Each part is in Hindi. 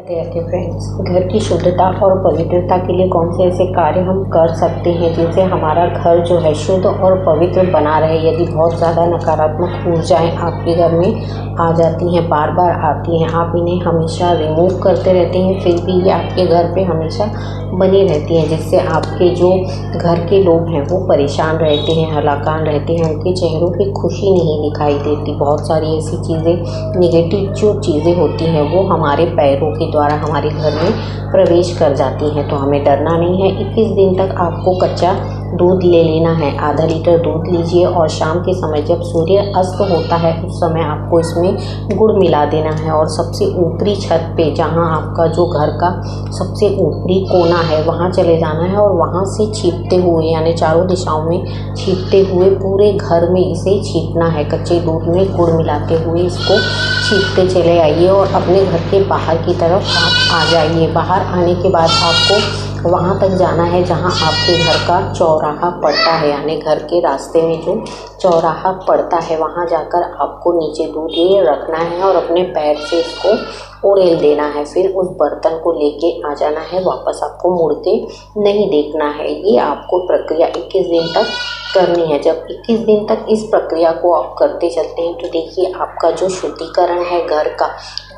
राधे फ्रेंड्स, घर की शुद्धता और पवित्रता के लिए कौन से ऐसे कार्य हम कर सकते हैं जिनसे हमारा घर जो है शुद्ध और पवित्र बना रहे। यदि बहुत ज़्यादा नकारात्मक ऊर्जाएं आपके घर में आ जाती हैं, बार बार आती हैं, आप इन्हें हमेशा रिमूव करते रहते हैं, फिर भी ये आपके घर पे हमेशा बनी रहती हैं, जिससे आपके जो घर के लोग हैं वो परेशान रहते हैं, हलाकान रहते हैं, उनके चेहरों पे खुशी नहीं दिखाई देती। बहुत सारी ऐसी चीज़ें, नेगेटिव जो चीज़ें होती हैं वो हमारे पैरों के द्वारा हमारे घर में प्रवेश कर जाती हैं। तो हमें डरना नहीं है। 21 दिन तक आपको कच्चा दूध ले लेना है। आधा लीटर दूध लीजिए और शाम के समय जब सूर्य अस्त होता है उस समय आपको इसमें गुड़ मिला देना है और सबसे ऊपरी छत पे, जहां आपका जो घर का सबसे ऊपरी कोना है, वहां चले जाना है और वहां से छींटते हुए, यानी चारों दिशाओं में छींटते हुए पूरे घर में इसे छींटना है। कच्चे दूध में गुड़ मिलाते हुए इसको छींटते चले आइए और अपने घर के बाहर की तरफ आप आ जाइए। बाहर आने के बाद आपको वहाँ तक जाना है जहाँ आपके घर का चौराहा पड़ता है, यानी घर के रास्ते में जो चौराहा पड़ता है वहाँ जाकर आपको नीचे दूध ये रखना है और अपने पैर से इसको उड़ेल देना है। फिर उस बर्तन को लेके आ जाना है, वापस आपको मुड़ के नहीं देखना है। ये आपको प्रक्रिया 21 दिन तक करनी है। जब 21 दिन तक इस प्रक्रिया को आप करते चलते हैं तो देखिए आपका जो शुद्धिकरण है घर का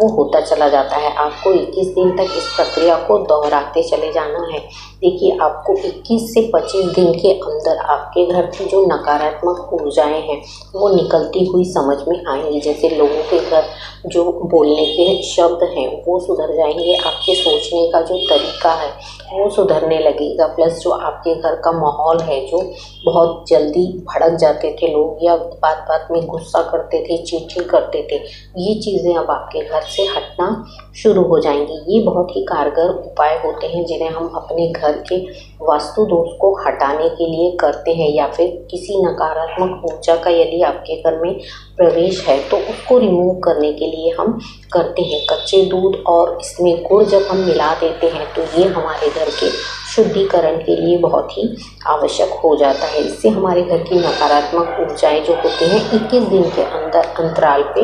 वो होता चला जाता है। आपको 21 दिन तक इस प्रक्रिया को दोहराते चले जाना है। देखिए आपको 21 से 25 दिन के अंदर आपके घर की जो नकारात्मक ऊर्जाएं हैं वो निकलती हुई समझ में आएंगी। जैसे लोगों के घर जो बोलने के शब्द हैं वो सुधर जाएंगे, आपके सोचने का जो तरीका है वो सुधरने लगेगा। प्लस जो आपके घर का माहौल है, जो बहुत जल्दी भड़क जाते थे लोग या बात बात में गुस्सा करते थे, चिड़चिड़ करते थे, ये चीज़ें अब आपके घर से हटना शुरू हो जाएंगी। ये बहुत ही कारगर उपाय होते हैं जिन्हें हम अपने घर के वास्तु दोष को हटाने के लिए करते हैं, या फिर किसी नकारात्मक ऊर्जा का यदि आपके घर में प्रवेश है तो उसको रिमूव करने के लिए हम करते हैं। कच्चे दूध और इसमें गुड़ जब हम मिला देते हैं तो ये हमारे घर के शुद्धिकरण के लिए बहुत ही आवश्यक हो जाता है। इससे हमारे घर की नकारात्मक ऊर्जाएं जो होती हैं 21 दिन के अंदर अंतराल पे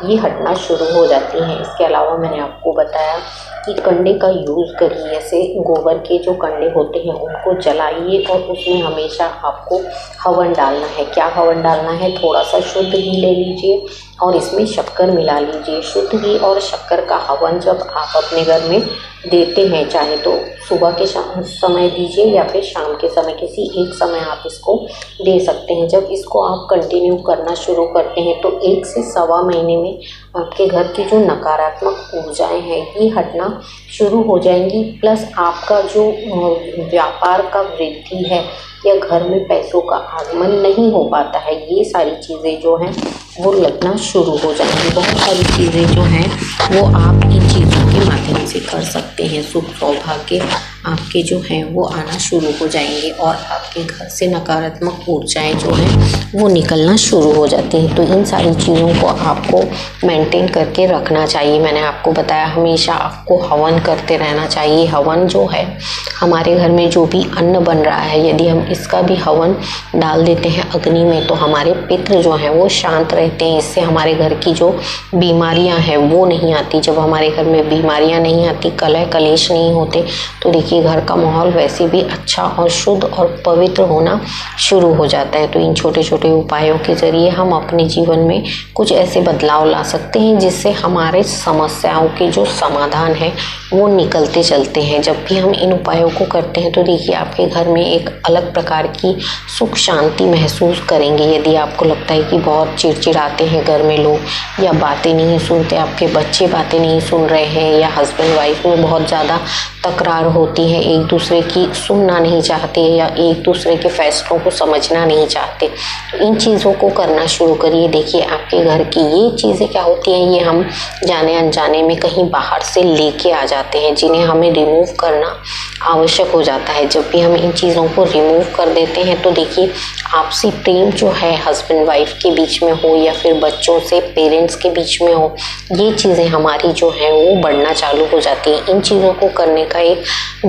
ये हटना शुरू हो जाती हैं। इसके अलावा मैंने आपको बताया कि कंडे का यूज़ करिए। जैसे गोबर के जो कंडे होते हैं उनको जलाइए और उसमें हमेशा आपको हवन डालना है। क्या हवन डालना है? थोड़ा सा शुद्ध घी ले लीजिए और इसमें शक्कर मिला लीजिए। शुद्ध घी और शक्कर का हवन जब आप अपने घर में देते हैं, चाहे तो सुबह के समय दीजिए या फिर शाम के समय, किसी एक समय आप इसको दे सकते हैं। जब इसको आप कंटिन्यू करना शुरू करते हैं तो 1 से सवा महीने में आपके घर की जो नकारात्मक ऊर्जाएं हैं ये हटना शुरू हो जाएंगी। प्लस आपका जो व्यापार का वृद्धि है या घर में पैसों का आगमन नहीं हो पाता है, ये सारी चीज़ें जो हैं वो लगना शुरू हो जाएंगी। बहुत सारी चीज़ें जो हैं वो आप इन चीज़ों के माध्यम से कर सकते हैं। सुख सौभाग्य आपके जो हैं वो आना शुरू हो जाएंगे और आपके घर से नकारात्मक ऊर्जाएं जो हैं वो निकलना शुरू हो जाती हैं। तो इन सारी चीज़ों को आपको मेंटेन करके रखना चाहिए। मैंने आपको बताया हमेशा आपको हवन करते रहना चाहिए। हवन जो है हमारे घर में जो भी अन्न बन रहा है, यदि हम इसका भी हवन डाल देते हैं अग्नि में तो हमारे पितृ जो हैं वो शांत रहते हैं। इससे हमारे घर की जो बीमारियां हैं वो नहीं आती। जब हमारे घर में बीमारियां नहीं आती, कलह कलेश नहीं होते, तो देखिए घर का माहौल वैसे भी अच्छा और शुद्ध और पवित्र होना शुरू हो जाता है। तो इन छोटे छोटे उपायों के ज़रिए हम अपने जीवन में कुछ ऐसे बदलाव ला सकते हैं जिससे हमारे समस्याओं के जो समाधान है वो निकलते चलते हैं। जब भी हम इन उपायों को करते हैं तो देखिए आपके घर में एक अलग प्रकार की सुख शांति महसूस करेंगे। यदि आपको लगता है कि बहुत चिड़चिड़ाते हैं घर में लोग या बातें नहीं सुनते, आपके बच्चे बातें नहीं सुन रहे हैं या हस्बैंड वाइफ में बहुत ज़्यादा तकरार होती है, एक दूसरे की सुनना नहीं चाहते या एक दूसरे के फैसलों को समझना नहीं चाहते, तो इन चीज़ों को करना शुरू करिए। देखिए आपके घर की ये चीज़ें क्या होती हैं, ये हम जाने अनजाने में कहीं बाहर से लेके आ जाते हैं जिन्हें हमें रिमूव करना आवश्यक हो जाता है। जब भी हम इन चीज़ों को रिमूव कर देते हैं तो देखिए आपसी प्रेम जो है हस्बैंड वाइफ के बीच में हो या फिर बच्चों से पेरेंट्स के बीच में हो, ये चीज़ें हमारी जो हैं वो बढ़ना चालू हो जाती है। इन चीज़ों को करने का एक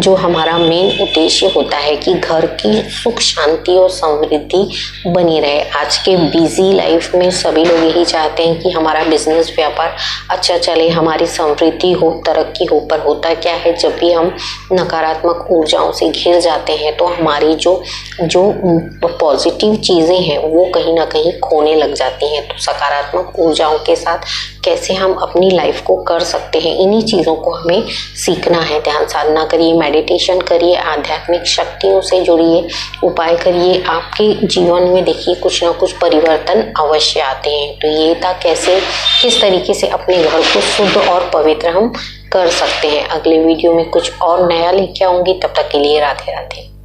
जो हमारा मेन उद्देश्य होता है कि घर की सुख शांति और समृद्धि बनी रहे। आज के बिजी लाइफ में सभी लोग यही चाहते हैं कि हमारा बिजनेस व्यापार अच्छा चले, हमारी समृद्धि हो, तरक्की हो। पर होता क्या है, जब भी हम नकारात्मक ऊर्जाओं से घिर जाते हैं तो हमारी जो पॉजिटिव चीज़ें हैं वो कहीं ना कहीं खोने लग जाती हैं। तो सकारात्मक ऊर्जाओं के साथ कैसे हम अपनी लाइफ को कर सकते हैं, इन्हीं चीज़ों को हमें सीखना है। ध्यान साधना करिए, मेडिटेशन करिए, आध्यात्मिक शक्तियों से जुड़िए, उपाय करिए। आपके जीवन में देखिए कुछ ना कुछ परिवर्तन अवश्य आते हैं। तो ये था कैसे, किस तरीके से अपने घर को शुद्ध और पवित्र हम कर सकते हैं। अगले वीडियो में कुछ और नया लेके आऊंगी, तब तक के लिए राधे राधे।